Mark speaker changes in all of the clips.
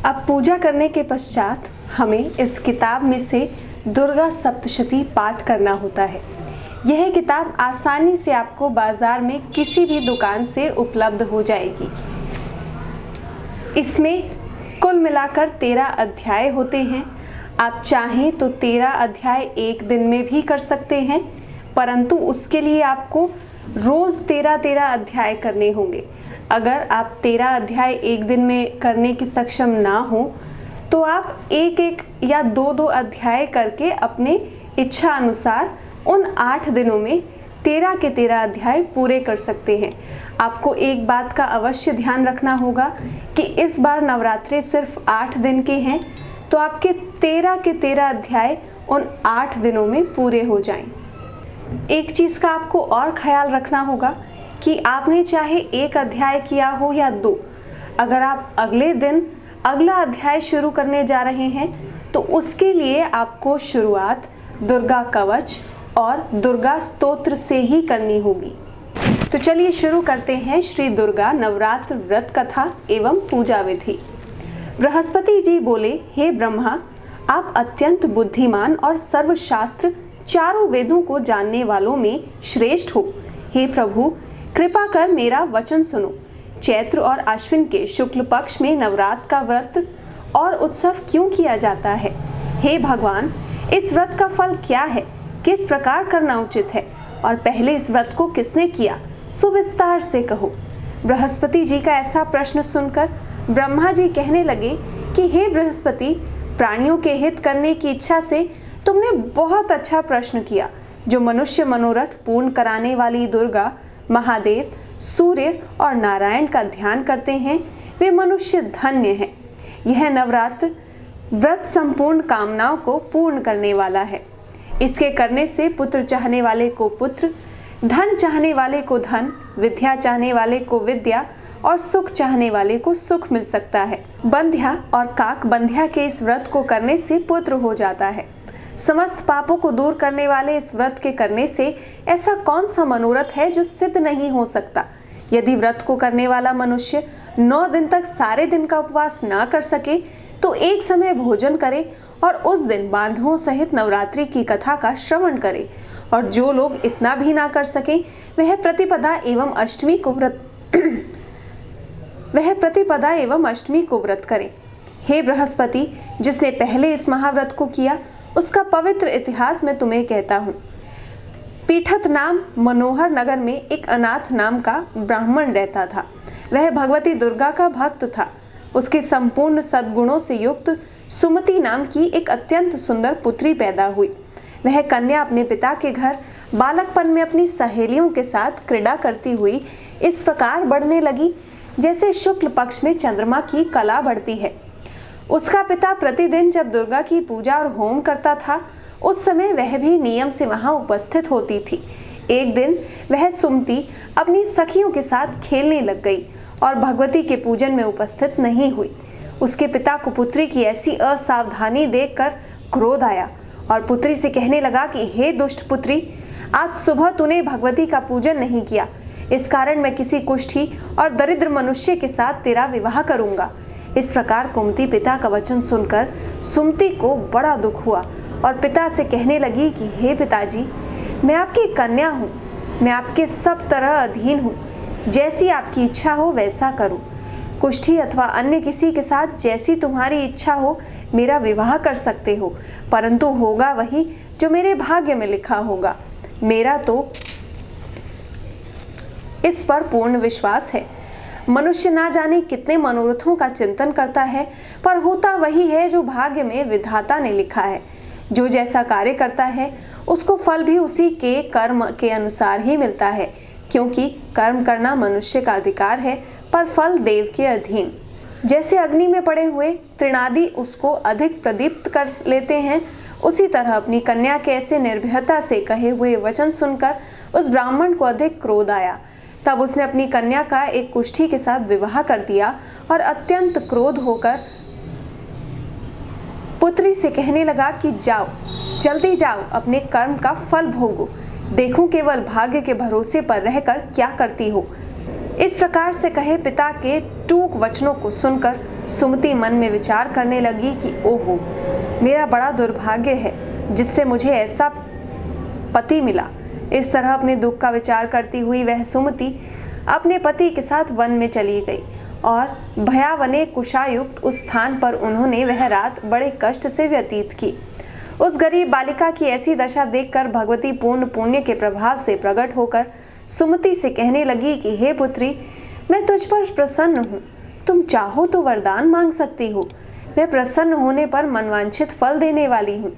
Speaker 1: अब पूजा करने के पश्चात हमें इस किताब में से दुर्गा सप्तशती पाठ करना होता है। यह किताब आसानी से आपको बाजार में किसी भी दुकान से उपलब्ध हो जाएगी। इसमें कुल मिलाकर 13 अध्याय होते हैं। आप चाहें तो 13 अध्याय एक दिन में भी कर सकते हैं, परंतु उसके लिए आपको रोज 13 अध्याय करने होंगे। अगर आप 13 अध्याय एक दिन में करने की सक्षम ना हो तो आप एक या दो अध्याय करके अपने इच्छा अनुसार उन 8 दिनों में 13 के 13 अध्याय पूरे कर सकते हैं। आपको एक बात का अवश्य ध्यान रखना होगा कि इस बार नवरात्रे सिर्फ 8 दिन के हैं, तो आपके 13 के 13 अध्याय उन 8 दिनों में पूरे हो जाएं। एक चीज़ का आपको और ख्याल रखना होगा कि आपने चाहे एक अध्याय किया हो या 2, अगर आप अगले दिन अगला अध्याय शुरू करने जा रहे हैं तो उसके लिए आपको शुरुआत दुर्गा कवच और दुर्गा स्तोत्र से ही करनी होगी। तो चलिए शुरू करते हैं श्री दुर्गा नवरात्र व्रत कथा एवं पूजा विधि। बृहस्पति जी बोले, हे ब्रह्मा, आप अत्यंत बुद्धिमान और सर्वशास्त्र चारों वेदों को जानने वालों में श्रेष्ठ हो। हे प्रभु, कृपा कर मेरा वचन सुनो। चैत्र और अश्विन के शुक्ल पक्ष में नवरात्र का व्रत और उत्सव क्यों किया जाता है? हे भगवान, इस व्रत का फल क्या है? किस प्रकार करना उचित है? और पहले इस व्रत को किसने किया? सुविस्तार से कहो। बृहस्पति जी का ऐसा प्रश्न सुनकर ब्रह्मा जी कहने लगे कि हे बृहस्पति, प्राणियों के हित करने की इच्छा से तुमने बहुत अच्छा प्रश्न किया। जो मनुष्य मनोरथ पूर्ण कराने वाली दुर्गा, महादेव, सूर्य और नारायण का ध्यान करते हैं, वे मनुष्य धन्य हैं। यह नवरात्र व्रत संपूर्ण कामनाओं को पूर्ण करने वाला है। इसके करने से पुत्र चाहने वाले को पुत्र, धन चाहने वाले को धन, विद्या चाहने वाले को विद्या और सुख चाहने वाले को सुख मिल सकता है। बंध्या और काक बंध्या के इस व्रत को करने से पुत्र हो जाता है। समस्त पापों को दूर करने वाले इस व्रत के करने से ऐसा कौन सा मनोरथ है जो सिद्ध नहीं हो सकता? यदि व्रत को करने वाला मनुष्य 9 दिन तक सारे दिन का उपवास ना कर सके तो एक समय भोजन करे और उस दिन बांधवों सहित नवरात्रि की कथा का श्रवण करे। और जो लोग इतना भी ना कर सके वह प्रतिपदा एवं अष्टमी को व्रत करें। हे बृहस्पति, जिसने पहले इस महाव्रत को किया उसका पवित्र इतिहास मैं तुम्हें कहता हूँ। पीठत नाम मनोहर नगर में एक अनाथ नाम का ब्राह्मण रहता था। वह भगवती दुर्गा का भक्त था। उसके संपूर्ण सद्गुणों से युक्त सुमति नाम की एक अत्यंत सुंदर पुत्री पैदा हुई। वह कन्या अपने पिता के घर बालकपन में अपनी सहेलियों के साथ क्रीड़ा करती हुई इस प्रकार बढ़ने लगी जैसे शुक्ल पक्ष में चंद्रमा की कला बढ़ती है। उसका पिता प्रतिदिन जब दुर्गा की पूजा और होम करता था उस समय वह भी नियम से वहां उपस्थित होती थी। एक दिन वह सुमति अपनी सखियों के साथ खेलने लग गई और भगवती के पूजन में उपस्थित नहीं हुई। उसके पिता को पुत्री की ऐसी असावधानी देखकर क्रोध आया और पुत्री से कहने लगा कि हे दुष्ट पुत्री, आज सुबह तूने भगवती का पूजन नहीं किया, इस कारण मैं किसी कुष्ठी और दरिद्र मनुष्य के साथ तेरा विवाह करूंगा। इस प्रकार कुंती पिता का वचन सुनकर सुमति को बड़ा दुख हुआ और पिता से कहने लगी कि हे पिताजी, मैं आपकी कन्या हूँ, मैं आपके सब तरह अधीन हूँ, जैसी आपकी इच्छा हो वैसा करूँ। कुष्ठी अथवा अन्य किसी के साथ जैसी तुम्हारी इच्छा हो मेरा विवाह कर सकते हो, परंतु होगा वही जो मेरे भाग्य में लिखा होगा। मेरा तो इस पर पूर्ण विश्वास है। मनुष्य ना जाने कितने मनोरथों का चिंतन करता है, पर होता वही है जो भाग्य में विधाता ने लिखा है। जो जैसा कार्य करता है उसको फल भी उसी के कर्म के अनुसार ही मिलता है, क्योंकि कर्म करना मनुष्य का अधिकार है पर फल देव के अधीन। जैसे अग्नि में पड़े हुए तृणादि उसको अधिक प्रदीप्त कर लेते हैं, उसी तरह अपनी कन्या के ऐसे निर्भयता से कहे हुए वचन सुनकर उस ब्राह्मण को अधिक क्रोध आया। तब उसने अपनी कन्या का एक कुष्ठी के साथ विवाह कर दिया और अत्यंत क्रोध होकर पुत्री से कहने लगा कि जाओ, जल्दी जाओ, अपने कर्म का फल भोगो। देखूं केवल भाग्य के भरोसे पर रहकर क्या करती हो। इस प्रकार से कहे पिता के टूक वचनों को सुनकर सुमति मन में विचार करने लगी कि ओहो, मेरा बड़ा दुर्भाग्य है जिससे मुझे ऐसा पति मिला। इस तरह अपने दुख का विचार करती हुई वह सुमति अपने पति के साथ वन में चली गई और भयावने कुशायुक्त उस स्थान पर उन्होंने वह रात बड़े कष्ट से व्यतीत की। उस गरीब बालिका की ऐसी दशा देखकर भगवती पूर्ण पुण्य के प्रभाव से प्रकट होकर सुमति से कहने लगी कि हे पुत्री, मैं तुझ पर प्रसन्न हूँ, तुम चाहो तो वरदान मांग सकती हो, मैं प्रसन्न होने पर मनवांछित फल देने वाली हूँ।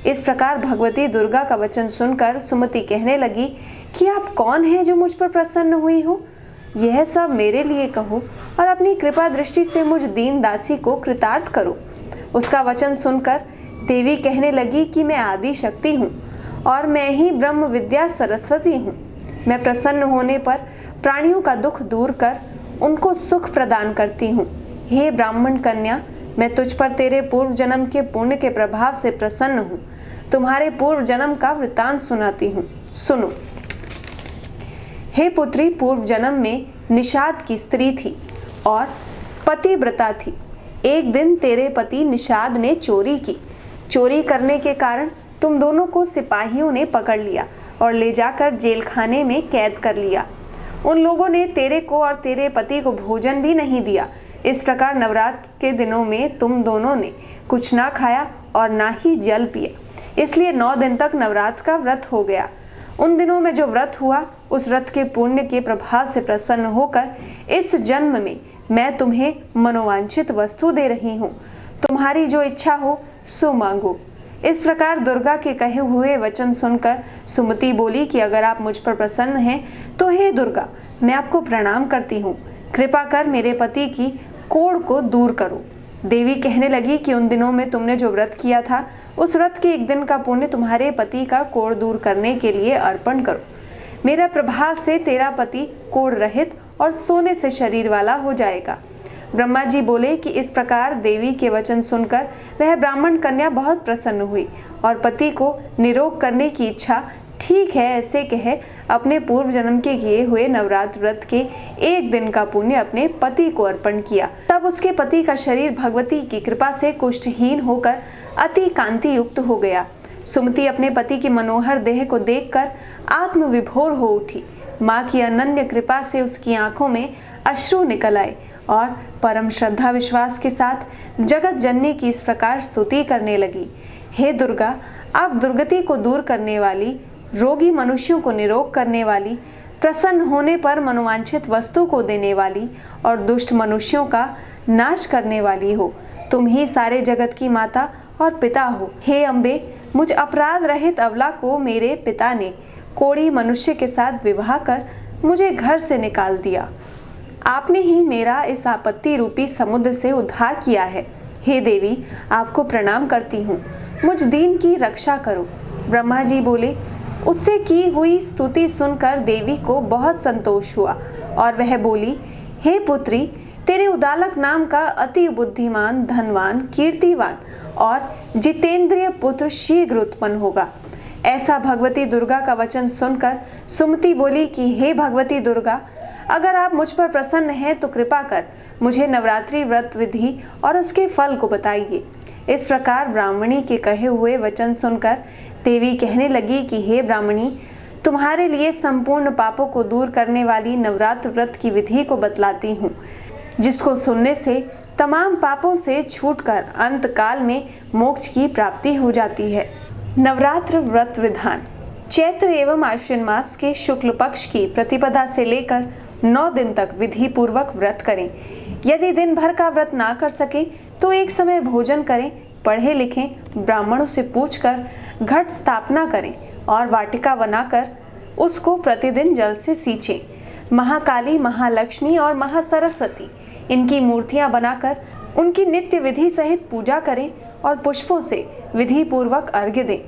Speaker 1: इस प्रकार भगवती दुर्गा का वचन सुनकर सुमति कहने लगी कि आप कौन हैं जो मुझ पर प्रसन्न हुई हो? यह सब मेरे लिए कहो और अपनी कृपा दृष्टि से मुझ दीन दासी को कृतार्थ करो। उसका वचन सुनकर देवी कहने लगी कि मैं आदि शक्ति हूँ और मैं ही ब्रह्म विद्या सरस्वती हूँ। मैं प्रसन्न होने पर प्राणियों का दुख दूर कर उनको सुख प्रदान करती हूँ। हे ब्राह्मण कन्या, मैं तुझ पर तेरे पूर्व जन्म के पुण्य के प्रभाव से प्रसन्न हूँ। तुम्हारे पूर्व जन्म का वृत्तांत सुनाती हूँ, सुनो। हे पुत्री, पूर्व जन्म में निषाद की स्त्री थी और पतिव्रता थी। एक दिन तेरे पति निषाद ने चोरी की। चोरी करने के कारण तुम दोनों को सिपाहियों ने पकड़ लिया और ले जाकर जेल खाने में कैद कर लिया। उन लोगों ने तेरे को और तेरे पति को भोजन भी नहीं दिया। इस प्रकार नवरात्र के दिनों में तुम दोनों ने कुछ ना खाया और ना ही जल पिया, इसलिए 9 दिन तक नवरात्र का व्रत हो गया। उन दिनों में जो व्रत हुआ, उस व्रत के पुण्य के प्रभाव से प्रसन्न होकर इस जन्म में मैं तुम्हें मनोवांछित वस्तु दे रही हूँ। तुम्हारी जो इच्छा हो सो मांगो। इस प्रकार दुर्गा के कहे हुए वचन सुनकर सुमति बोली कि अगर आप मुझ पर प्रसन्न हैं तो हे दुर्गा, मैं आपको प्रणाम करती हूँ। कृपा कर मेरे पति की कोढ़ को दूर करो। देवी कहने लगी कि उन दिनों में तुमने जो व्रत किया था, उस व्रत के एक दिन का पुण्य तुम्हारे पति का कोढ़ दूर करने के लिए अर्पण करो। मेरा प्रभाव से तेरा पति कोढ़ रहित और सोने से शरीर वाला हो जाएगा। ब्रह्मा जी बोले कि इस प्रकार देवी के वचन सुनकर वह ब्राह्मण कन्या बहुत प्रसन्न हुई और पति को निरोग करने की इच्छा ठीक है ऐसे कहे अपने पूर्व जन्म के किए हुए नवरात्र व्रत के एक दिन का पुण्य अपने पति को अर्पण किया। तब उसके पति का शरीर भगवती की कृपा से कुष्ठहीन होकर अति कांति युक्त हो गया। सुमति अपने पति की मनोहर देह को देखकर आत्मविभोर हो उठी। माँ की अनन्य कृपा से उसकी आंखों में अश्रु निकल आए और परम श्रद्धा विश्वास के साथ जगत जननी की इस प्रकार स्तुति करने लगी। हे दुर्गा, आप दुर्गति को दूर करने वाली, रोगी मनुष्यों को निरोग करने वाली, प्रसन्न होने पर मनोवांछित वस्तु को देने वाली और दुष्ट मनुष्यों का नाश करने वाली हो। तुम ही सारे जगत की माता और पिता हो। हे अम्बे, मुझ अपराध रहित अबला को मेरे पिता ने कोढ़ी मनुष्य के साथ विवाह कर मुझे घर से निकाल दिया। आपने ही मेरा इस आपत्ति रूपी समुद्र से उद्धार किया है। हे देवी, आपको प्रणाम करती हूँ, मुझ दीन की रक्षा करो। ब्रह्मा जी बोले। उससे की हुई स्तुति सुनकर देवी को बहुत संतोष हुआ और वह बोली, हे पुत्री, तेरे उदालक नाम का अति बुद्धिमान, धनवान, कीर्तिवान और जितेंद्रिय पुत्र शीघ्र उत्पन्न होगा। ऐसा भगवती दुर्गा का वचन सुनकर सुमति बोली कि हे भगवती दुर्गा, अगर आप मुझ पर प्रसन्न हैं तो कृपा कर मुझे नवरात्रि व्रत विधि और उसके फल को बताइए। इस प्रकार ब्राह्मणी के कहे हुए वचन सुनकर देवी कहने लगी कि हे ब्राह्मणी, तुम्हारे लिए संपूर्ण पापों को दूर करने वाली नवरात्र व्रत की विधि को बतलाती हूँ, जिसको सुनने से तमाम पापों से छूटकर अंत काल में मोक्ष की प्राप्ति हो जाती है। नवरात्र व्रत विधान। चैत्र एवं आश्विन मास के शुक्ल पक्ष की प्रतिपदा से लेकर 9 दिन तक विधि पूर्वक व्रत करें। यदि दिन भर का व्रत ना कर सके तो एक समय भोजन करें। पढ़े लिखें ब्राह्मणों से पूछकर घट स्थापना करें और वाटिका बनाकर उसको प्रतिदिन जल से सींचें। महाकाली, महालक्ष्मी और महासरस्वती इनकी मूर्तियां बनाकर उनकी नित्य विधि सहित पूजा करें और पुष्पों से विधि पूर्वक अर्घ्य दें।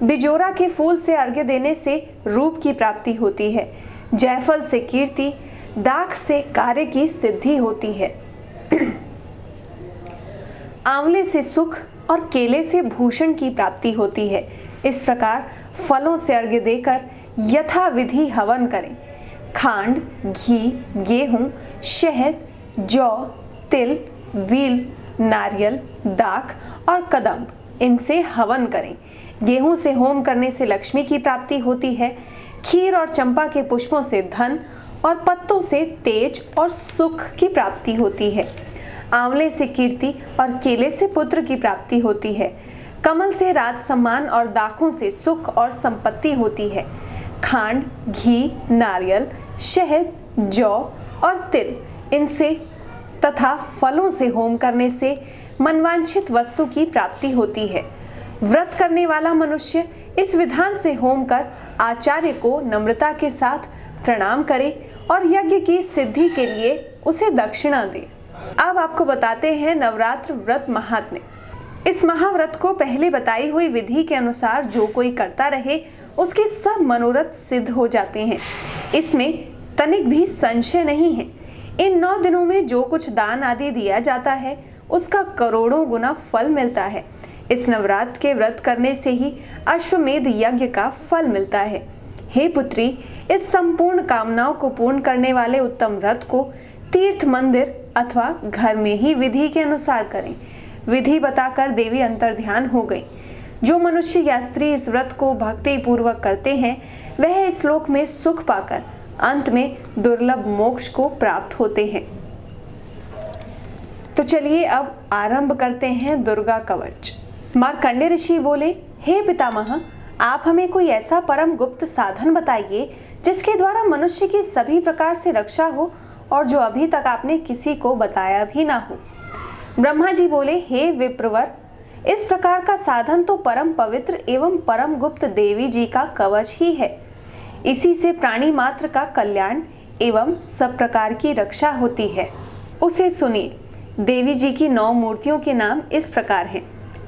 Speaker 1: बिजोरा के फूल से अर्घ्य देने से रूप की प्राप्ति होती है। जायफल से कीर्ति, दाख से कार्य की सिद्धि होती है। आंवले से सुख और केले से भूषण की प्राप्ति होती है। इस प्रकार फलों से अर्घ्य देकर यथा विधि हवन करें। खांड, घी, गेहूं, शहद, जौ, तिल, वील, नारियल, दाख और कदम्ब, इनसे हवन करें। गेहूं से होम करने से लक्ष्मी की प्राप्ति होती है। खीर और चंपा के पुष्पों से धन और पत्तों से तेज और सुख की प्राप्ति होती है। आंवले से कीर्ति और केले से पुत्र की प्राप्ति होती है। कमल से राज सम्मान और दाखों से सुख और संपत्ति होती है। खांड, घी, नारियल, शहद, जौ और तिल, इनसे तथा फलों से होम करने से मनवांछित वस्तु की प्राप्ति होती है। व्रत करने वाला मनुष्य इस विधान से होम कर आचार्य को नम्रता के साथ प्रणाम करे और यज्ञ की सिद्धि के लिए उसे दक्षिणा दे। अब आपको बताते हैं नवरात्र व्रत महात्म्य। इस महाव्रत को पहले बताई हुई विधि के अनुसार जो कोई करता रहे उसके सब मनोरथ सिद्ध हो जाते हैं। इसमें तनिक भी संशय नहीं है। इन 9 दिनों में जो कुछ दान आदि दिया जाता है उसका करोड़ों गुना फल मिलता है। इस नवरात्र के व्रत करने से ही अश्वमेध यज्ञ का फल मिलता है। हे पुत्री, इस संपूर्ण कामनाओं को पूर्ण करने वाले उत्तम व्रत को तीर्थ, मंदिर अथवा घर में ही विधि के अनुसार करें। विधि बताकर देवी अंतर्ध्यान हो गई। जो मनुष्य या स्त्री इस व्रत को भक्ति पूर्वक करते हैं वह इस लोक में सुख पाकर अंत में दुर्लभ मोक्ष को प्राप्त होते हैं। तो चलिए अब आरंभ करते हैं दुर्गा कवच। मार्कंडेय ऋषि बोले, हे पितामह, आप हमें कोई ऐसा परम गुप्त साधन बताइए जिसके द्वारा मनुष्य की सभी प्रकार से रक्षा हो और जो अभी तक आपने किसी को बताया भी ना हो। ब्रह्मा जी बोले, हे विप्रवर, इस प्रकार का साधन तो परम पवित्र एवं परम गुप्त देवी जी का कवच ही है। इसी से प्राणी मात्र का कल्याण एवं सब प्रकार की रक्षा होती है। उसे सुनिए। देवी जी की 9 मूर्तियों के नाम इस प्रकार हैं।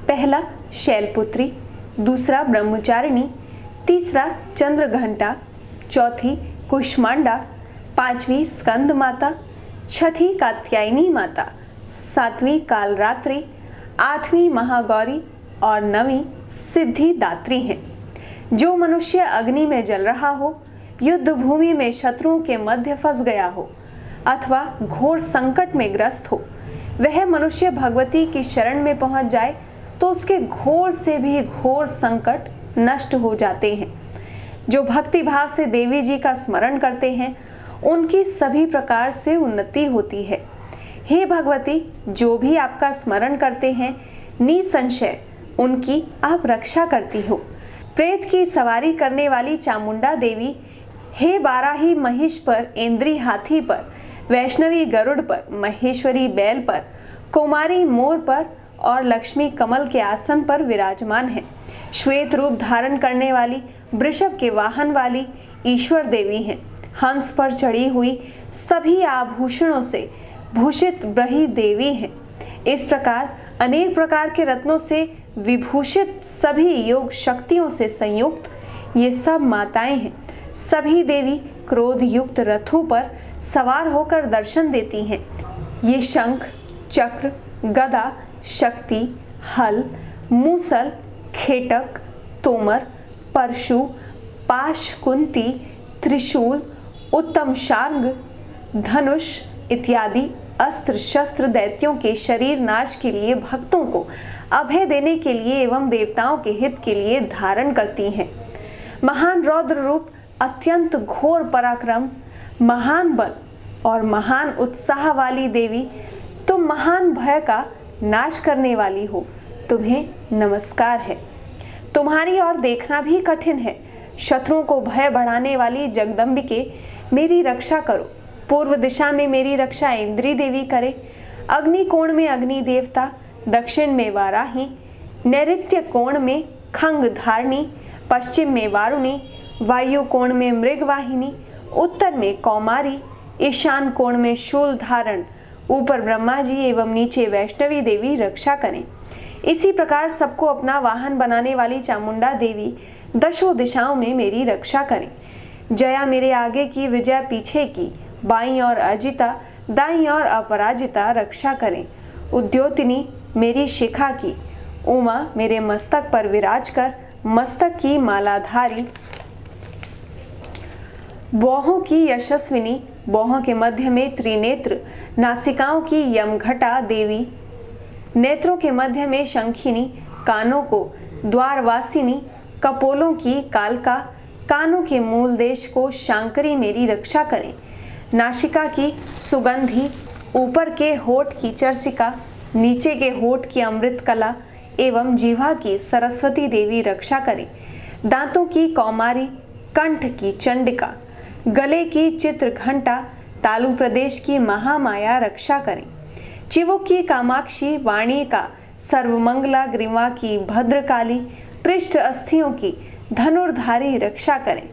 Speaker 1: पहला शैलपुत्री, दूसरा ब्रह्मचारिणी, तीसरा चंद्रघंटा, चौथी कुष्मांडा, 5वीं स्कंद माता, 6ठी कात्यायनी माता, 7वीं कालरात्रि, 8वीं महागौरी और 9वीं सिद्धिदात्री हैं। जो मनुष्य अग्नि में जल रहा हो, युद्ध भूमि में शत्रुओं के मध्य फंस गया हो अथवा घोर संकट में ग्रस्त हो, वह मनुष्य भगवती की शरण में पहुंच जाए तो उसके घोर से भी घोर संकट नष्ट हो जाते हैं। जो भक्ति भाव से देवी जी का स्मरण करते हैं उनकी सभी प्रकार से उन्नति होती है। हे भगवती, जो भी आपका स्मरण करते हैं निसंशय उनकी आप रक्षा करती हो। प्रेत की सवारी करने वाली चामुंडा देवी, हे बाराही महिष पर, इंद्री हाथी पर, वैष्णवी गरुड़ पर, महेश्वरी बैल पर, कुमारी मोर पर और लक्ष्मी कमल के आसन पर विराजमान है। श्वेत रूप धारण करने वाली, वृषभ के वाहन वाली ईश्वर देवी हैं। हंस पर चढ़ी हुई, सभी आभूषणों से भूषित ब्रही देवी हैं। इस प्रकार अनेक प्रकार के रत्नों से विभूषित, सभी योग शक्तियों से संयुक्त ये सब माताएं हैं। सभी देवी क्रोध युक्त रथों पर सवार होकर दर्शन देती हैं। ये शंख, चक्र, गदा, शक्ति, हल, मूसल, खेटक, तोमर, परशु, पाश, कुंती, त्रिशूल, उत्तम शार्ंग, धनुष इत्यादि अस्त्र शस्त्र दैत्यों के शरीर नाश के लिए, भक्तों को अभय देने के लिए एवं देवताओं के हित के लिए धारण करती हैं। महान रौद्र रूप, अत्यंत घोर पराक्रम, महान बल और महान उत्साह वाली देवी, तुम महान भय का नाश करने वाली हो, तुम्हें नमस्कार है। तुम्हारी ओर देखना भी कठिन है। शत्रुओं को भय बढ़ाने वाली जगदम्बिके, मेरी रक्षा करो। पूर्व दिशा में मेरी रक्षा इंद्री देवी करे। अग्नि कोण में अग्नि देवता, दक्षिण में वाराही, नैऋत्य कोण में खंग धारणी, पश्चिम में वारुणी, वायु कोण में मृगवाहिनी, उत्तर में कौमारी, ईशान कोण में शूल धारण, ऊपर ब्रह्मा जी एवं नीचे वैष्णवी देवी रक्षा करें। इसी प्रकार सबको अपना वाहन बनाने वाली चामुंडा देवी दशों दिशाओं में मेरी रक्षा करें। जया मेरे आगे की, विजया पीछे की, बाईं और अजिता, दाईं और अपराजिता रक्षा करें। उद्योतिनी मेरी शिखा की, उमा मेरे मस्तक पर विराज कर मस्तक की मालाधारी, बौहों की यशस्विनी, बौहों के मध्य में त्रिनेत्र, नासिकाओं की यमघटा देवी, नेत्रों के मध्य में शंखिनी, कानों को द्वारवासिनी, कपोलों की कालका, कानों के मूल देश को शांकरी मेरी रक्षा करें। नासिका की सुगंधी, ऊपर के होठ की चर्चिका, नीचे के होठ की अमृत कला एवं जीवा की सरस्वती देवी रक्षा करें। दांतों की कौमारी, कंठ की चंडिका, गले की चित्र घंटा, तालु प्रदेश की महामाया रक्षा करें। चिबुक की कामाक्षी, वाणी का सर्वमंगला, ग्रीवा की भद्रकाली, पृष्ठ अस्थियों की धनुर्धारी रक्षा करें।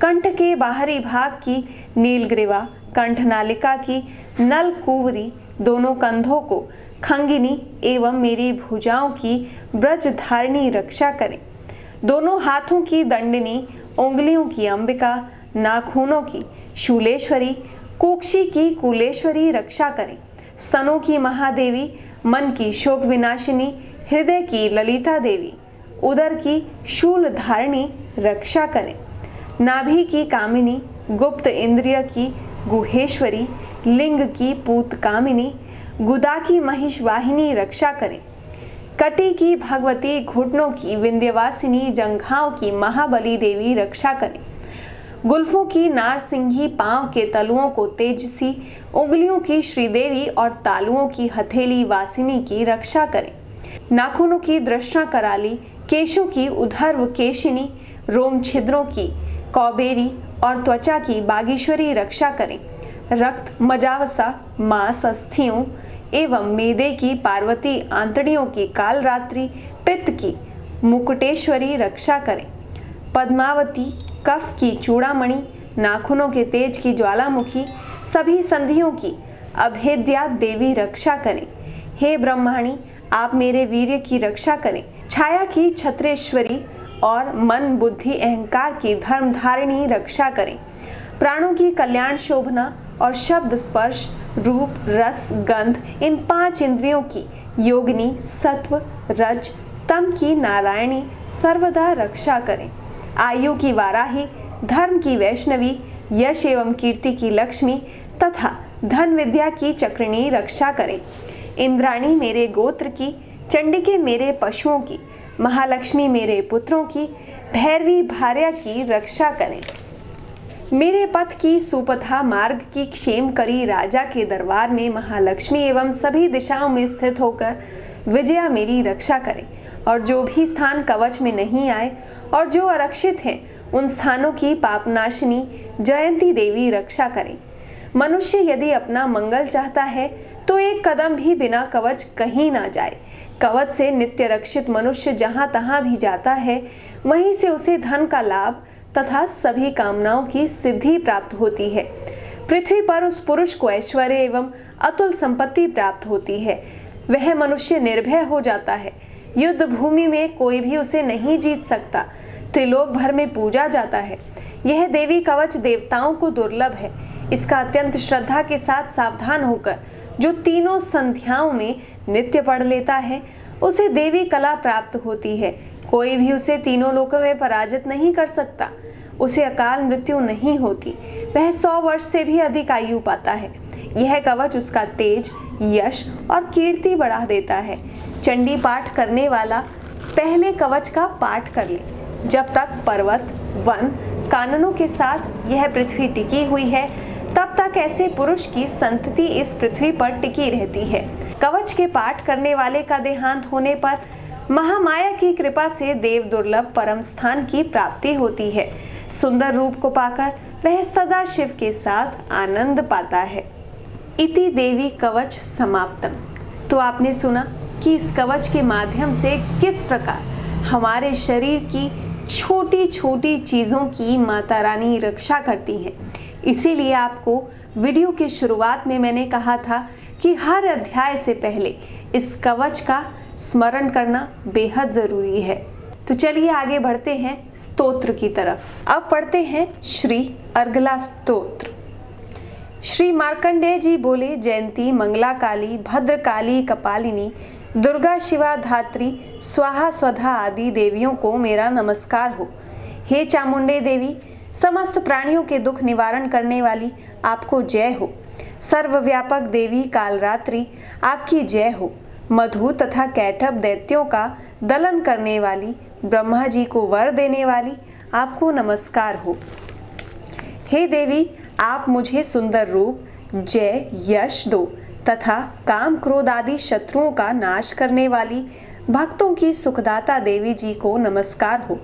Speaker 1: कंठ के बाहरी भाग की नीलग्रीवा, कंठ नालिका की नलकुवरी, दोनों कंधों को खंगिनी एवं मेरी भुजाओं की ब्रजधारिणी रक्षा करें। दोनों हाथों की दंडिनी, उंगलियों की अंबिका, नाखूनों की शूलेश्वरी, कुक्षी की कुलेश्वरी रक्षा करें। स्तनों की महादेवी, मन की शोक विनाशिनी, हृदय की ललिता देवी, उदर की शूल धारिणी रक्षा करें। नाभि की कामिनी, गुप्त इंद्रिय की गुहेश्वरी, लिंग की पूत कामिनी, गुदा की महिष वाहिनी रक्षा करें। कटी की भगवती, घुटनों की विंध्यवासिनी, जंघाओं की महाबली देवी रक्षा करें। गुल्फों की नारसिंही, पांव के तलुओं को तेजसी, उंगलियों की श्रीदेवी और तालुओं की हथेली वासिनी की रक्षा करें। नाखूनों की दृष्णा कराली, केशों की उधर्व केशिनी, रोम छिद्रों की कौबेरी और त्वचा की बागीश्वरी रक्षा करें। रक्त, मजावसा, मांस, अस्थियों एवं मेदे की पार्वती, आंतड़ियों की कालरात्रि, पित्त की मुकुटेश्वरी रक्षा करें। पद्मावती, कफ की चूड़ामणि, नाखूनों के तेज की ज्वालामुखी, सभी संधियों की अभेद्या देवी रक्षा करें। हे ब्रह्माणी, आप मेरे वीर्य की रक्षा करें। छाया की छत्रेश्वरी और मन, बुद्धि, अहंकार की धर्मधारिणी रक्षा करें। प्राणों की कल्याण शोभना और शब्द, स्पर्श, रूप, रस, गंध, इन 5 इंद्रियों की योगिनी, सत्व, रज, तम की नारायणी सर्वदा रक्षा करें। आयु की वाराही, धर्म की वैष्णवी, यश एवं कीर्ति की लक्ष्मी तथा धन विद्या की चक्रिणी रक्षा करें। इंद्राणी मेरे गोत्र की, चंडिके मेरे पशुओं की, महालक्ष्मी मेरे पुत्रों की, भैरवी भार्या की रक्षा करें। मेरे पथ की सुपथा, मार्ग की क्षेम करी, राजा के दरबार में महालक्ष्मी एवं सभी दिशाओं में स्थित होकर विजया मेरी रक्षा करें। और जो भी स्थान कवच में नहीं आए और जो आरक्षित हैं, उन स्थानों की पापनाशिनी जयंती देवी रक्षा करें। मनुष्य यदि अपना मंगल चाहता है तो एक कदम भी बिना कवच कहीं ना जाए। कवच से नित्य रक्षित मनुष्य जहाँ तहाँ भी जाता है, वहीं से उसे धन का लाभ तथा सभी कामनाओं की सिद्धि प्राप्त होती है। पृथ्वी पर उस पुरुष को ऐश्वर्य एवं अतुल संपत्ति प्राप्त होती है। वह मनुष्य निर्भय हो जाता है। युद्ध भूमि में कोई भी उसे नहीं जीत सकता। त्रिलोक भर में पूजा जाता है। यह देवी कवच देवताओं को दुर्लभ है। इसका अत्यंत श्रद्धा के साथ सावधान होकर जो तीनों संध्याओं में नित्य पढ़ लेता है, उसे देवी कला प्राप्त होती है। कोई भी उसे तीनों लोकों में पराजित नहीं कर सकता। उसे अकाल मृत्यु नहीं होती। वह 100 वर्ष से भी अधिक आयु पाता है। यह कवच उसका तेज, यश और कीर्ति बढ़ा देता है। चंडी पाठ करने वाला पहले कवच का पाठ कर ले। जब तक पर्वत, वन, काननों के साथ यह पृथ्वी टिकी हुई है, तब तक ऐसे पुरुष की संतति इस पृथ्वी पर टिकी रहती है। कवच के पाठ करने वाले का देहांत होने पर महामाया की कृपा से देव दुर्लभ परम स्थान की प्राप्ति होती है। सुंदर रूप को पाकर वह सदा शिव के साथ आनंद पाता है। इति देवी कवच समाप्तम। तो आपने सुना कि इस कवच के माध्यम से किस प्रकार हमारे शरीर की छोटी छोटी चीज़ों की माता रानी रक्षा करती है। इसीलिए आपको वीडियो की शुरुआत में मैंने कहा था कि हर अध्याय से पहले इस कवच का स्मरण करना बेहद ज़रूरी है। तो चलिए आगे बढ़ते हैं स्तोत्र की तरफ। अब पढ़ते हैं श्री अर्गला स्तोत्र। श्री मार्कंडेय जी बोले, जयंती, मंगला काली, भद्रकाली, कपालिनी, दुर्गा, शिवा, धात्री, स्वाहा, स्वधा आदि देवियों को मेरा नमस्कार हो। हे चामुंडे देवी, समस्त प्राणियों के दुख निवारण करने वाली आपको जय हो। सर्वव्यापक देवी कालरात्रि आपकी जय हो। मधु तथा कैटभ दैत्यों का दलन करने वाली, ब्रह्मा जी को वर देने वाली आपको नमस्कार हो। हे देवी, आप मुझे सुंदर रूप, जय, यश दो तथा काम क्रोध आदि शत्रुओं का नाश करने वाली भक्तों की सुखदाता देवी जी को नमस्कार हो।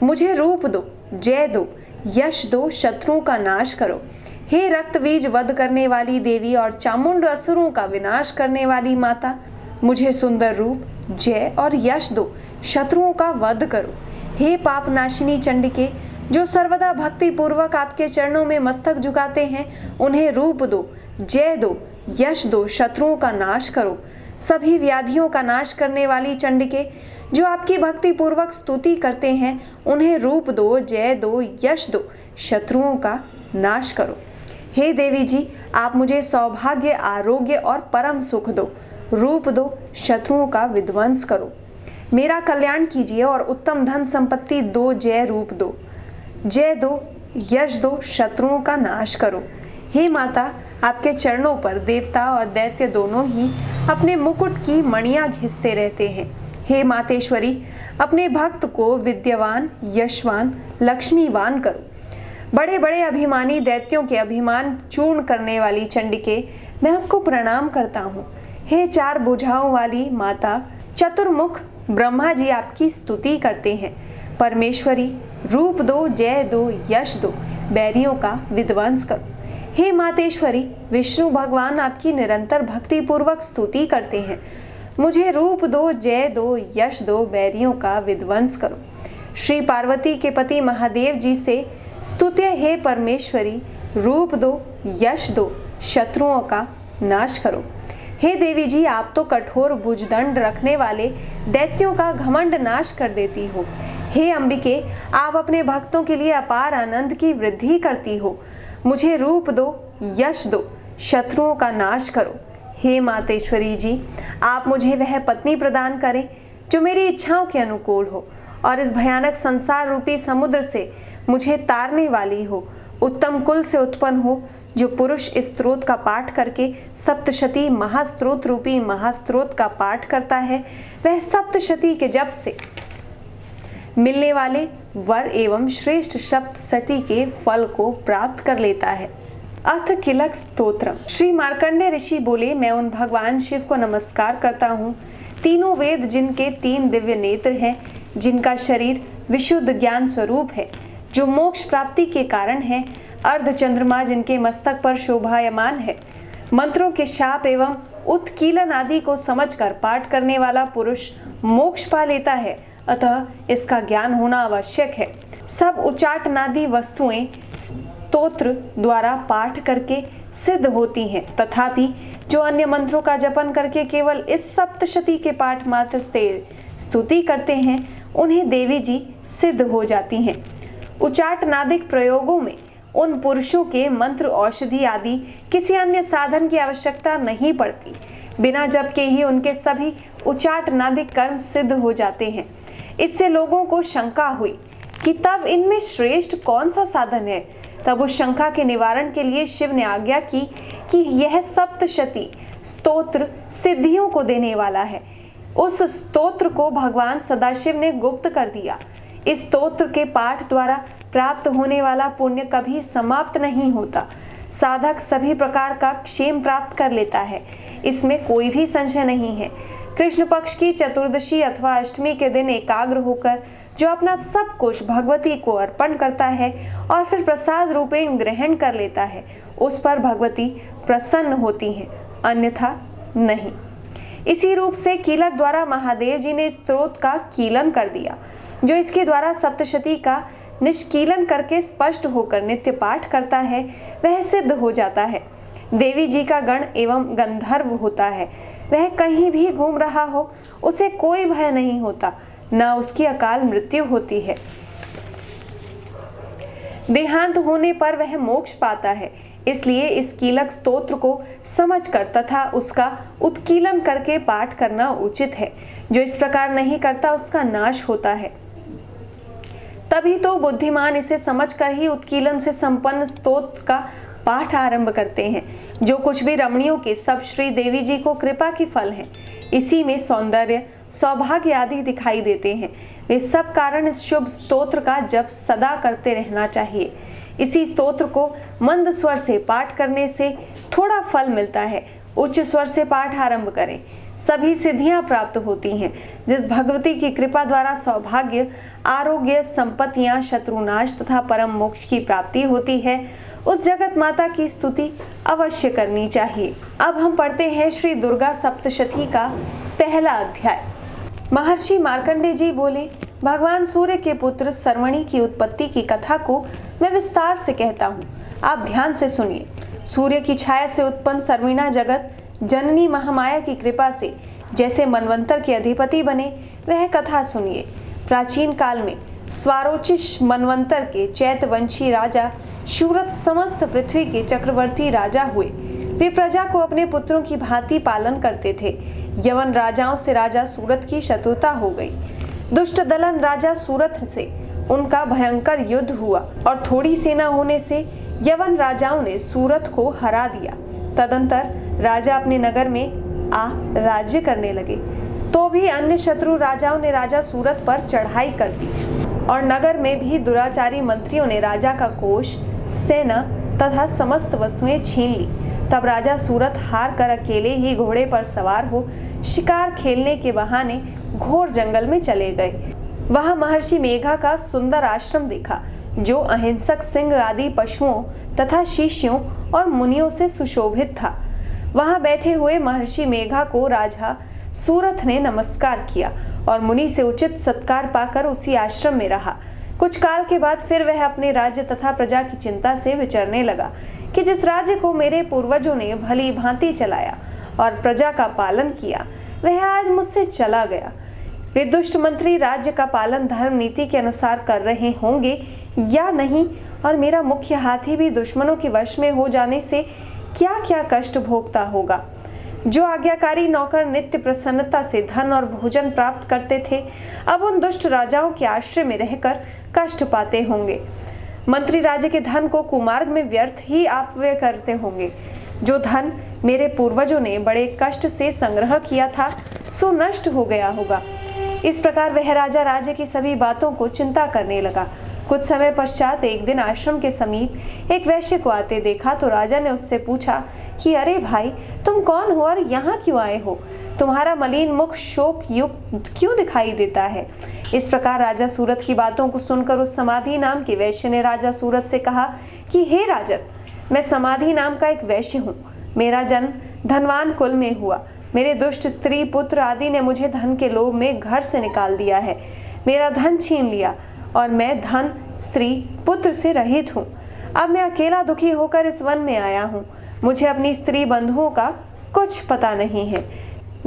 Speaker 1: मुझे रूप दो, जय दो, यश दो, शत्रुओं का नाश करो। हे रक्त बीज वध करने वाली देवी और चामुंड असुरों का विनाश करने वाली माता, मुझे सुंदर रूप, जय और यश दो, शत्रुओं का वध करो। हे पाप नाशिनी चंडिके, जो सर्वदा भक्ति पूर्वक आपके चरणों में मस्तक झुकाते हैं, उन्हें रूप दो, जय दो, यश दो, शत्रुओं का नाश करो। सभी व्याधियों का नाश करने वाली चंडिके, जो आपकी भक्ति पूर्वक स्तुति करते हैं, उन्हें रूप दो, जय दो, यश दो, शत्रुओं का नाश करो। हे देवी जी, आप मुझे सौभाग्य, आरोग्य और परम सुख दो। रूप दो, शत्रुओं का विध्वंस करो। मेरा कल्याण कीजिए और उत्तम धन संपत्ति दो, जय रूप दो, जय दो, यश दो, शत्रुओं का नाश करो। हे माता, आपके चरणों पर देवता और दैत्य दोनों ही अपने मुकुट की मणियां घिसते रहते हैं। हे मातेश्वरी, अपने भक्त को विद्यावान, यशवान, लक्ष्मीवान करो। बड़े बड़े अभिमानी दैत्यों के अभिमान चूर्ण करने वाली चंडिके, मैं आपको प्रणाम करता हूँ। हे चार भुजाओं वाली माता, चतुर्मुख ब्रह्मा जी आपकी स्तुति करते हैं। परमेश्वरी, रूप दो, जय दो, यश दो, बैरियों का विध्वंस करो। हे मातेश्वरी, विष्णु भगवान आपकी निरंतर भक्ति पूर्वक स्तुति करते हैं। मुझे रूप दो, जय दो, यश दो, बैरियों का विध्वंस करो। श्री पार्वती के पति महादेव जी से स्तुत्य हे परमेश्वरी, रूप दो, यश दो, शत्रुओं का नाश करो। हे देवी जी, आप तो कठोर भुजदंड रखने वाले दैत्यों का घमंड नाश कर देती हो। हे अंबिके, आप अपने भक्तों के लिए अपार आनंद की वृद्धि करती हो। मुझे रूप दो, यश दो, शत्रुओं का नाश करो। हे मातेश्वरी जी, आप मुझे वह पत्नी प्रदान करें जो मेरी इच्छाओं के अनुकूल हो और इस भयानक संसार रूपी समुद्र से मुझे तारने वाली हो। उत्तम कुल से उत्पन्न हो, जो पुरुष इस स्तोत्र का पाठ करके सप्तशती महास्त्रोत रूपी महास्त्रोत का पाठ करता है, वह सप्तशती के जप से मिलने वाले वर एवं श्रेष्ठ सप्तशती के फल को प्राप्त कर लेता है। अथ किलक स्तोत्रम। श्री मार्कंडेय ऋषि बोले, मैं उन भगवान शिव को नमस्कार करता हूँ, तीनों वेद जिनके 3 दिव्य नेत्र हैं, जिनका शरीर विशुद्ध ज्ञान स्वरूप है, जो मोक्ष प्राप्ति के कारण है, अर्ध चंद्रमा जिनके मस्तक पर शोभायमान है, मंत्रों के शाप एवं उत्कीलन आदि को समझकर पाठ करने वाला पुरुष मोक्ष पा लेता है, अतः इसका ज्ञान होना आवश्यक है। सब उच्चाटनादि वस्तुएं स्तोत्र द्वारा पाठ करके सिद्ध होती हैं, तथापि जो अन्य मंत्रों का जपन करके केवल इस सप्तशती के पाठ मात्र से स्तुति करते हैं, उन्हें देवी जी सिद्ध हो जाती हैं। उच्चाटनादिक प्रयोगों में उन पुरुषों के मंत्र, औषधि आदि किसी अन्य साधन की आवश्यकता नहीं पड़ती। बिना जप के ही उनके सभी उच्चाटनादिक कर्म सिद्ध हो जाते हैं। इससे लोगों को शंका हुई कि तब इनमें श्रेष्ठ कौन सा साधन है। तब उस शंका के निवारण के लिए शिव ने आज्ञा की कि यह सप्तशती स्तोत्र सिद्धियों को देने वाला है। उस स्तोत्र को भगवान सदाशिव ने गुप्त कर दिया। इस स्तोत्र के पाठ द्वारा प्राप्त होने वाला पुण्य कभी समाप्त नहीं होता। साधक सभी प्रकार का क्षेम प्राप्त कर लेता है, इसमें कोई भी संशय नहीं है। कृष्ण पक्ष की चतुर्दशी अथवा अष्टमी के दिन एकाग्र होकर जो अपना सब कुछ भगवती को अर्पण करता है और फिर प्रसाद रूपेण ग्रहण कर लेता है, उस पर भगवती प्रसन्न होती हैं, अन्यथा नहीं। इसी रूप से कीलक द्वारा महादेव जी ने स्तोत्र का कीलन कर दिया। जो इसके द्वारा सप्तशती का निष्कीलन करके स्पष्ट होकर नित्य पाठ करता है, वह सिद्ध हो जाता है। देवी जी का गण एवं गंधर्व होता है। वह कहीं भी घूम रहा हो, उसे कोई भय नहीं होता, न उसकी अकाल मृत्यु होती है। देहांत होने पर वह मोक्ष पाता है। इसलिए इस कीलक स्तोत्र को समझकर तथा उसका उत्कीलन करके पाठ करना उचित है। जो इस प्रकार नहीं करता उसका नाश होता है। तभी तो बुद्धिमान इसे समझकर ही उत्कीलन से संपन्न स्तोत्र का पाठ आरंभ करते हैं। जो कुछ भी रमणियों के सब श्री देवी जी को कृपा की फल है। इसी में सौंदर्य, सौभाग्य आदि दिखाई देते हैं। वे सब कारण इस शुभ स्तोत्र का जप सदा करते रहना चाहिए। इसी स्तोत्र को मंद स्वर से पाठ करने से थोड़ा फल मिलता है। उच्च स्वर से पाठ आरंभ करें, सभी सिद्धियां प्राप्त होती हैं। जिस भगवती की कृपा द्वारा सौभाग्य, आरोग्य, संपत्तियां, शत्रुनाश तथा परम मोक्ष की प्राप्ति होती है, उस जगत माता की स्तुति अवश्य करनी चाहिए। अब हम पढ़ते हैं श्री दुर्गा सप्तशती का पहला अध्याय। महर्षि मार्कंडेय जी बोले, भगवान सूर्य के पुत्र सर्वणी की उत्पत्ति की कथा को मैं विस्तार से कहता हूँ, आप ध्यान से सुनिए। सूर्य की छाया से उत्पन्न सर्विणा जगत जननी महामाया की कृपा से जैसे मनवंतर के अधिपति बने, वह कथा सुनिए। प्राचीन काल में स्वारोचिष मनवंतर के चैतवंशी राजा शूरत समस्त पृथ्वी के चक्रवर्ती राजा हुए। वे प्रजा को अपने पुत्रों की भांति पालन करते थे। यवन राजाओं से राजा सूरत की शत्रुता हो गई। दुष्ट दलन राजा सूरत से उनका भयंकर युद्ध हुआ और थोड़ी सेना होने से यवन राजाओं ने सूरत को हरा दिया। तदंतर राजा अपने नगर में आ राज्य करने लगे, तो भी अन्य शत्रु राजाओं ने राजा सूरत पर चढ़ाई कर दी और नगर में भी दुराचारी मंत्रियों ने राजा का कोष, सेना तथा समस्त वस्तुएं छीन ली। तब राजा सूरत हार कर अकेले ही घोड़े पर सवार हो शिकार खेलने के बहाने घोर जंगल में चले गए। वहां महर्षि मेघा का सुंदर आश्रम देखा, जो अहिंसक सिंह आदि पशुओं तथा शिष्यों और मुनियों से सुशोभित था। वहां बैठे हुए महर्षि मेघा को राजा सूरत ने नमस्कार किया और मुनि से उचित सत्कार पाकर उसी आश्रम में रहा। कुछ काल के बाद फिर वह अपने राज्य तथा प्रजा की चिंता से विचरने लगा कि जिस राज्य को मेरे पूर्वजों ने भली भांति चलाया और प्रजा का पालन किया, वह आज मुझसे चला गया। वे दुष्ट मंत्री राज्य का पालन धर्म नीति के अनुसार कर रहे होंगे या नहीं, और मेरा मुख्य हाथी भी दुश्मनों के वश में हो जाने से क्या क्या कष्ट भोगता होगा। जो आज्ञाकारी नौकर नित्य प्रसन्नता से धन और भोजन प्राप्त करते थे, अब उन दुष्ट राजाओं के आश्रय में रहकर कष्ट पाते होंगे। मंत्री राज्य के धन को कुमार्ग में व्यर्थ ही अपव्यय करते होंगे। जो धन मेरे पूर्वजों ने बड़े कष्ट से संग्रह किया था, सो नष्ट हो गया होगा। इस प्रकार वह राजा राज्य की सभी बातों को चिंता करने लगा। कुछ समय पश्चात एक दिन आश्रम के समीप एक वैश्य को आते देखा तो राजा ने उससे पूछा कि अरे भाई, तुम कौन हो और यहाँ क्यों आए हो? तुम्हारा मलिन मुख शोक युक्त क्यों दिखाई देता है? इस प्रकार राजा सूरत की बातों को सुनकर उस समाधि नाम के वैश्य ने राजा सूरत से कहा कि हे राजन, मैं समाधि नाम का एक वैश्य हूँ। मेरा जन्म धनवान कुल में हुआ। मेरे दुष्ट स्त्री पुत्र आदि ने मुझे धन के लोभ में घर से निकाल दिया है, मेरा धन छीन लिया और मैं धन, स्त्री, पुत्र से रहित हूँ। अब मैं अकेला दुखी होकर इस वन में आया हूँ। मुझे अपनी स्त्री बंधुओं का कुछ पता नहीं है।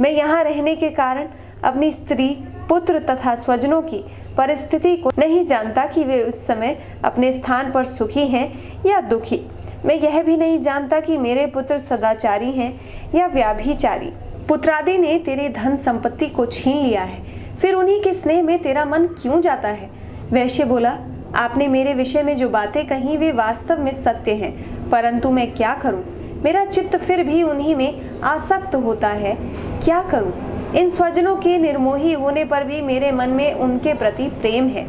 Speaker 1: मैं यहाँ रहने के कारण अपनी स्त्री, पुत्र तथा स्वजनों की परिस्थिति को नहीं जानता कि वे उस समय अपने स्थान पर सुखी हैं या दुखी। मैं यह भी नहीं जानता कि मेरे पुत्र सदाचारी हैं या व्याभिचारी। पुत्रादि ने तेरे धन संपत्ति को छीन लिया है, फिर उन्हीं के स्नेह में तेरा मन क्यों जाता है? वैश्य बोला, आपने मेरे विषय में जो बातें कही वे वास्तव में सत्य हैं, परंतु मैं क्या करूं? मेरा चित्त फिर भी उन्हीं में आसक्त होता है। क्या करूं? इन स्वजनों के निर्मोही होने पर भी मेरे मन में उनके प्रति प्रेम है।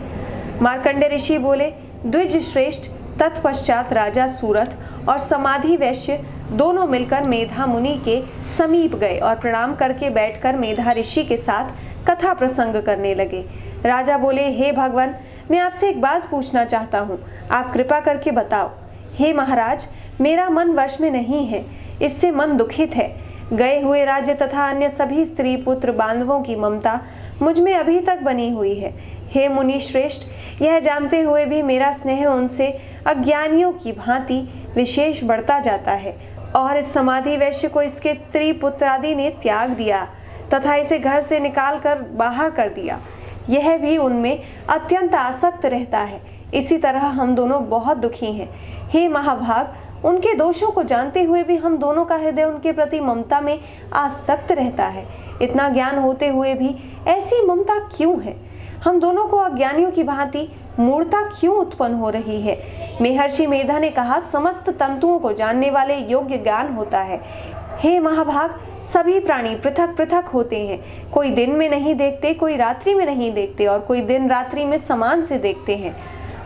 Speaker 1: मार्कंडेय ऋषि बोले, द्विज श्रेष्ठ। तत्पश्चात राजा सूरत और समाधि वैश्य दोनों मिलकर मेधा मुनि के समीप गए और प्रणाम करके बैठकर मेधा ऋषि के साथ कथा प्रसंग करने लगे। राजा बोले, हे भगवान, मैं आपसे एक बात पूछना चाहता हूँ, आप कृपा करके बताओ। हे महाराज, मेरा मन वश में नहीं है, इससे मन दुखित है। गए हुए राज्य तथा अन्य सभी स्त्री पुत्र बांधवों की ममता मुझ में अभी तक बनी हुई है। हे मुनि श्रेष्ठ, यह जानते हुए भी मेरा स्नेह उनसे अज्ञानियों की भांति विशेष बढ़ता जाता है और इस समाधि वैश्य को इसके स्त्री पुत्र आदि ने त्याग दिया तथा इसे घर से निकाल कर बाहर कर दिया। यह भी उनमें अत्यंत आसक्त रहता है। इसी तरह हम दोनों बहुत दुखी हैं। हे महाभाग, उनके दोषों को जानते हुए भी हम दोनों का हृदय उनके प्रति ममता में आसक्त रहता है। इतना ज्ञान होते हुए भी ऐसी ममता क्यों है? हम दोनों को अज्ञानियों की भांति मूढ़ता क्यों उत्पन्न हो रही है? महर्षि मेधा ने कहा, समस्त तंतुओं को जानने वाले योग्य ज्ञान होता है। हे महाभाग, सभी प्राणी पृथक पृथक होते हैं। कोई दिन में नहीं देखते, कोई रात्रि में नहीं देखते और कोई दिन रात्रि में समान से देखते हैं।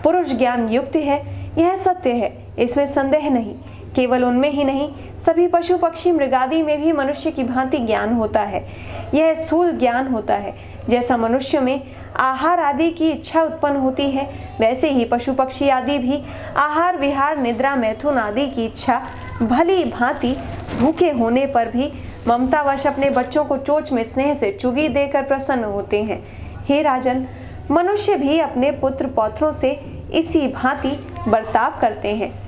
Speaker 1: पुरुष ज्ञान युक्त है, यह सत्य है, इसमें संदेह नहीं। केवल उनमें ही नहीं, सभी पशु पक्षी मृगादि में भी मनुष्य की भांति ज्ञान होता है। यह स्थूल ज्ञान होता है। जैसा मनुष्य में आहार आदि की इच्छा उत्पन्न होती है, वैसे ही पशु पक्षी आदि भी आहार विहार निद्रा मैथुन आदि की इच्छा भली भांति भूखे होने पर भी ममतावश अपने बच्चों को चोंच में स्नेह से चुगी देकर प्रसन्न होते हैं। हे राजन, मनुष्य भी अपने पुत्र पौत्रों से इसी भांति बर्ताव करते हैं।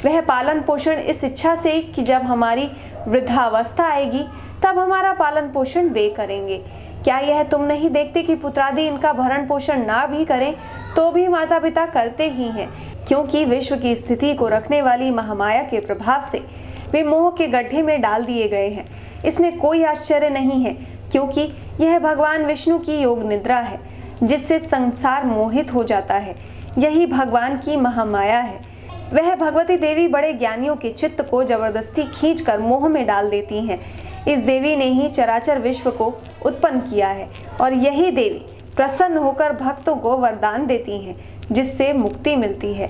Speaker 1: वह पालन पोषण इस इच्छा से कि जब हमारी वृद्धावस्था आएगी तब हमारा पालन पोषण वे करेंगे। क्या यह तुम नहीं देखते कि पुत्रादि इनका भरण पोषण ना भी करें तो भी माता पिता करते ही हैं, क्योंकि विश्व की स्थिति को रखने वाली महामाया के प्रभाव से वे मोह के गड्ढे में डाल दिए गए हैं। इसमें कोई आश्चर्य नहीं है, क्योंकि यह भगवान विष्णु की योग निद्रा है, जिससे संसार मोहित हो जाता है। यही भगवान की महामाया है। वह भगवती देवी बड़े ज्ञानियों के चित्त को जबरदस्ती खींचकर मोह में डाल देती हैं। इस देवी ने ही चराचर विश्व को उत्पन्न किया है और यही देवी प्रसन्न होकर भक्तों को वरदान देती हैं, जिससे मुक्ति मिलती है।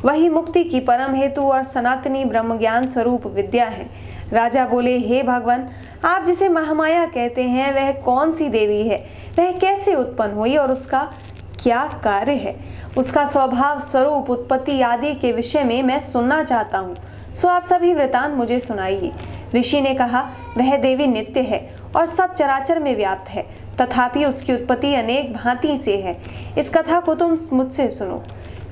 Speaker 1: वही मुक्ति की परम हेतु और सनातनी ब्रह्म ज्ञान स्वरूप विद्या है। राजा बोले, हे भगवान, आप जिसे महामाया कहते हैं वह कौन सी देवी है? वह कैसे उत्पन्न हुई और उसका क्या कार्य है? उसका स्वभाव स्वरूप उत्पत्ति आदि के विषय में मैं सुनना चाहता हूँ, सो आप सभी वृतांत मुझे सुनाइए। ऋषि ने कहा, वह देवी नित्य है और सब चराचर में व्याप्त है, तथापि उसकी उत्पत्ति अनेक भांति से है। इस कथा को तुम मुझसे सुनो।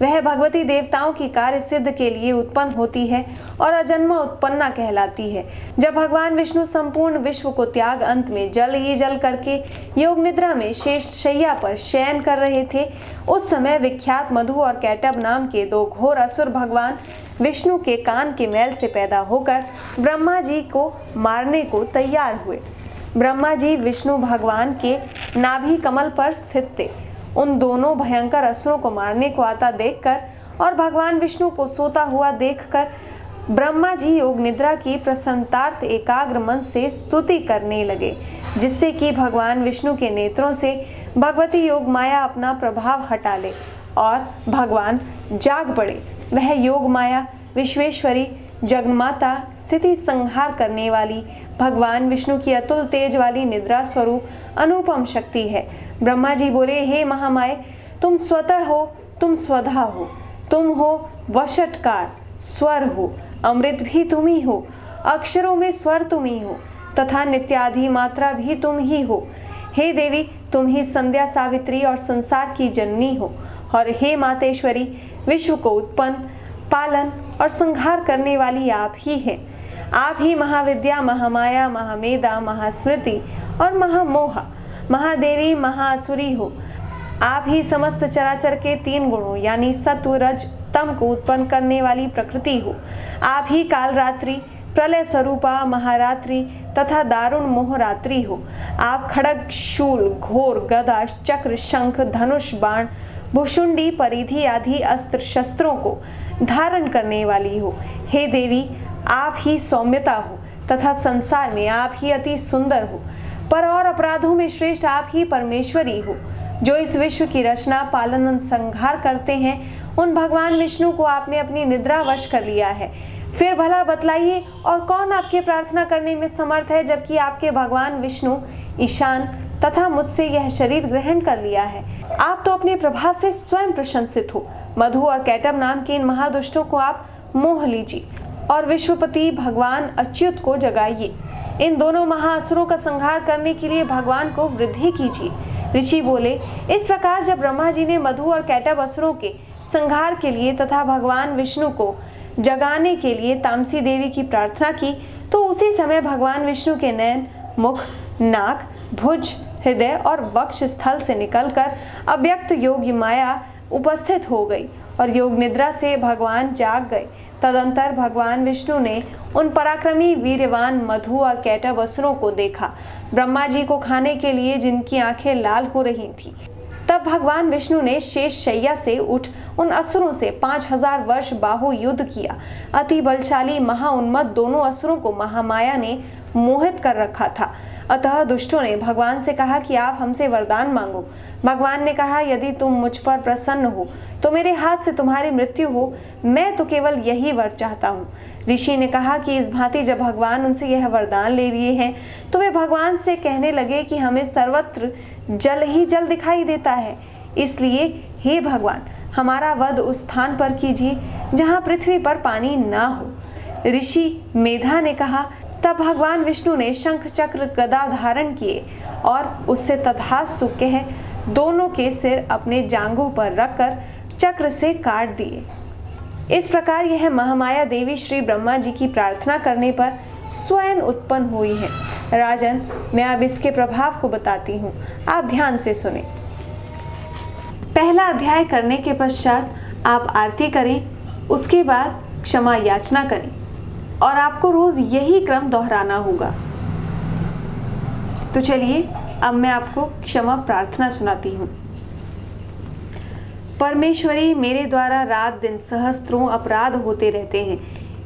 Speaker 1: वह भगवती देवताओं की कार्य सिद्ध के लिए उत्पन्न होती है और अजन्मा उत्पन्ना कहलाती है। जब भगवान विष्णु संपूर्ण विश्व को त्याग अंत में जल ही जल करके योग निद्रा में शेष शैया पर शयन कर रहे थे, उस समय विख्यात मधु और कैटभ नाम के दो घोर असुर भगवान विष्णु के कान के मैल से पैदा होकर ब्रह्मा जी को मारने को तैयार हुए। ब्रह्मा जी विष्णु भगवान के नाभि कमल पर स्थित थे। उन दोनों भयंकर असुरों को मारने को आता देखकर और भगवान विष्णु को सोता हुआ देखकर ब्रह्मा जी योग निद्रा की प्रसन्नार्थ एकाग्र मन से स्तुति करने लगे, जिससे कि भगवान विष्णु के नेत्रों से भगवती योग माया अपना प्रभाव हटा ले और भगवान जाग पड़े। वह योग माया विश्वेश्वरी जगन्माता स्थिति संहार करने वाली भगवान विष्णु की अतुल तेज वाली निद्रा स्वरूप अनुपम शक्ति है। ब्रह्मा जी बोले, हे महामाये, तुम स्वतः हो, तुम स्वधा हो, तुम हो वशटकार, स्वर हो, अमृत भी तुम ही हो, अक्षरों में स्वर तुम ही हो तथा नित्यादि मात्रा भी तुम ही हो। हे देवी, तुम ही संध्या सावित्री और संसार की जननी हो। और हे मातेश्वरी, विश्व को उत्पन्न पालन और संहार करने वाली आप ही हैं। आप ही महाविद्या, महामाया, महामेधा, महास्मृति और महामोहा, महादेवी, महाअसुरी हो। आप ही समस्त चराचर के तीन गुणों यानी सत्व रज तम को उत्पन्न करने वाली प्रकृति हो। आप ही कालरात्रि, प्रलय स्वरूपा, महारात्रि तथा दारुण मोहरात्रि हो। आप खड़ग, शूल, घोर, गदा, चक्र, शंख, धनुष, बाण, भुषुंडी, परिधि आदि अस्त्र शस्त्रों को धारण करने वाली हो। हे देवी, आप ही सौम्यता हो तथा संसार में आप ही अति सुंदर हो। पर और अपराधों में श्रेष्ठ आप ही परमेश्वरी हो, जो इस विश्व की रचना, पालन, संहार करते हैं। उन भगवान विष्णु को आपने अपनी निद्रा वश कर लिया है। फिर भला बतलाइए, और कौन आपके प्रार्थना करने में समर्थ है, जबकि आपके भगवान विष्णु ईशान तथा मुझसे यह शरीर ग्रहण कर लिया है। आप तो अपने प्रभाव से स्वयं प्रशंसित हो। मधु और कैटभ नाम के इन महादुष्टों को आप मोह लीजिए और विश्वपति भगवान अच्युत को जगाइए। इन दोनों महाअसुरों का संहार करने के लिए भगवान को वृद्धि कीजिए। ऋषि बोले, इस प्रकार जब ब्रह्मा जी ने मधु और कैटभ असुरों के संहार के लिए तथा भगवान विष्णु को जगाने के लिए तामसी देवी की प्रार्थना की, तो उसी समय भगवान विष्णु के नयन, मुख, नाक, भुज, हृदय और वक्ष स्थल से निकलकर अव्यक्त योगी माया उपस्थित हो गई और योग निद्रा से भगवान जाग गए। तदंतर भगवान विष्णु ने उन पराक्रमी वीर्यवान मधु और कैटभ असुरों को देखा, ब्रह्मा जी को खाने के लिए जिनकी आंखें लाल हो रही थी। तब भगवान विष्णु ने शेष शैया से उठ उन असुरों से 5000 वर्ष बाहु युद्ध किया। अति बलशाली महाउन्मत्त दोनों असुरों को महामाया ने मोहित कर रखा था। अतः दुष्टों ने भगवान से कहा कि आप हमसे वरदान मांगो। भगवान ने कहा, यदि तुम मुझ पर प्रसन्न हो तो मेरे हाथ से तुम्हारी मृत्यु हो, मैं तो केवल यही वर चाहता हूँ। ऋषि ने कहा कि इस भांति जब भगवान उनसे यह वरदान ले लिए हैं तो वे भगवान से कहने लगे कि हमें सर्वत्र जल ही जल दिखाई देता है, इसलिए हे भगवान हमारा वध उस स्थान पर कीजिए जहाँ पृथ्वी पर पानी ना हो। ऋषि मेधा ने कहा, तब भगवान विष्णु ने शंख चक्र गदा धारण किए और उससे तथास्तु कह दोनों के सिर अपने जांघों पर रखकर चक्र से काट दिए। इस प्रकार यह महामाया देवी श्री ब्रह्मा जी की प्रार्थना करने पर स्वयं उत्पन्न हुई है। राजन, मैं अब इसके प्रभाव को बताती हूँ, आप ध्यान से सुने। पहला अध्याय करने के पश्चात आप आरती करें, उसके बाद क्षमा याचना करें और आपको रोज यही क्रम दोहराना होगा। तो चलिए अब मैं आपको क्षमा प्रार्थना सुनाती हूँ। परमेश्वरी, मेरे द्वारा रात दिन सहस्त्रों अपराध होते रहते हैं।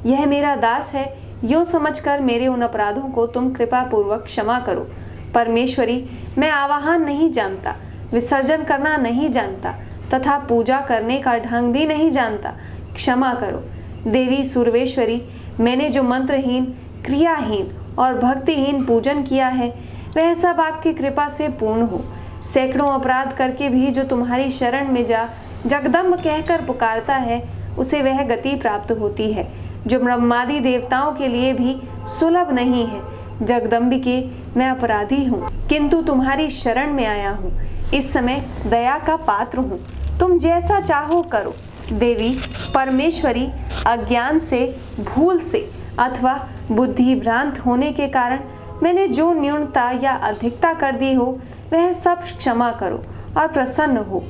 Speaker 1: यह मेरा दास है, यूँ समझकर मेरे उन अपराधों को तुम कृपा पूर्वक क्षमा करो। परमेश्वरी, मैं आवाहन नहीं जानता, विसर्जन करना नहीं जानता तथा पूजा करने का ढंग भी नहीं जानता, क्षमा करो। देवी सूर्वेश्वरी, मैंने जो मंत्रहीन, क्रियाहीन और भक्तिहीन पूजन किया है वह सब आपकी कृपा से पूर्ण हो। सैकड़ों अपराध करके भी जो तुम्हारी शरण में जा जगदम्ब कहकर पुकारता है उसे वह गति प्राप्त होती है जो ब्रह्मादि देवताओं के लिए भी सुलभ नहीं है। जगदम्बिके, मैं अपराधी हूँ किंतु तुम्हारी शरण में आया हूँ। इस समय दया का पात्र हूँ, तुम जैसा चाहो करो। देवी परमेश्वरी, अज्ञान से, भूल से अथवा बुद्धि भ्रांत होने के कारण मैंने जो न्यूनता या अधिकता कर दी हो वह सब क्षमा करो और प्रसन्न हो।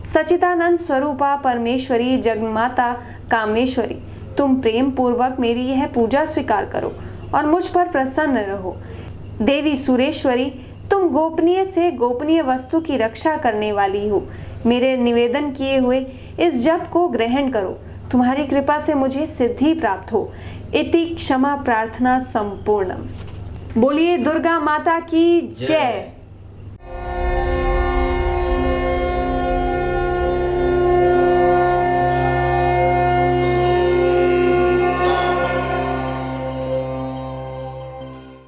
Speaker 1: सच्चिदानंद स्वरूपा परमेश्वरी, जगन्माता कामेश्वरी, तुम प्रेम पूर्वक मेरी यह पूजा स्वीकार करो और मुझ पर प्रसन्न रहो। देवी सुरेश्वरी, तुम गोपनीय से गोपनीय वस्तु की रक्षा करने वाली हो। मेरे निवेदन किए हुए इस जप को ग्रहण करो, तुम्हारी कृपा से मुझे सिद्धि प्राप्त हो। इति क्षमा प्रार्थना संपूर्णम। बोलिए दुर्गा माता की जय।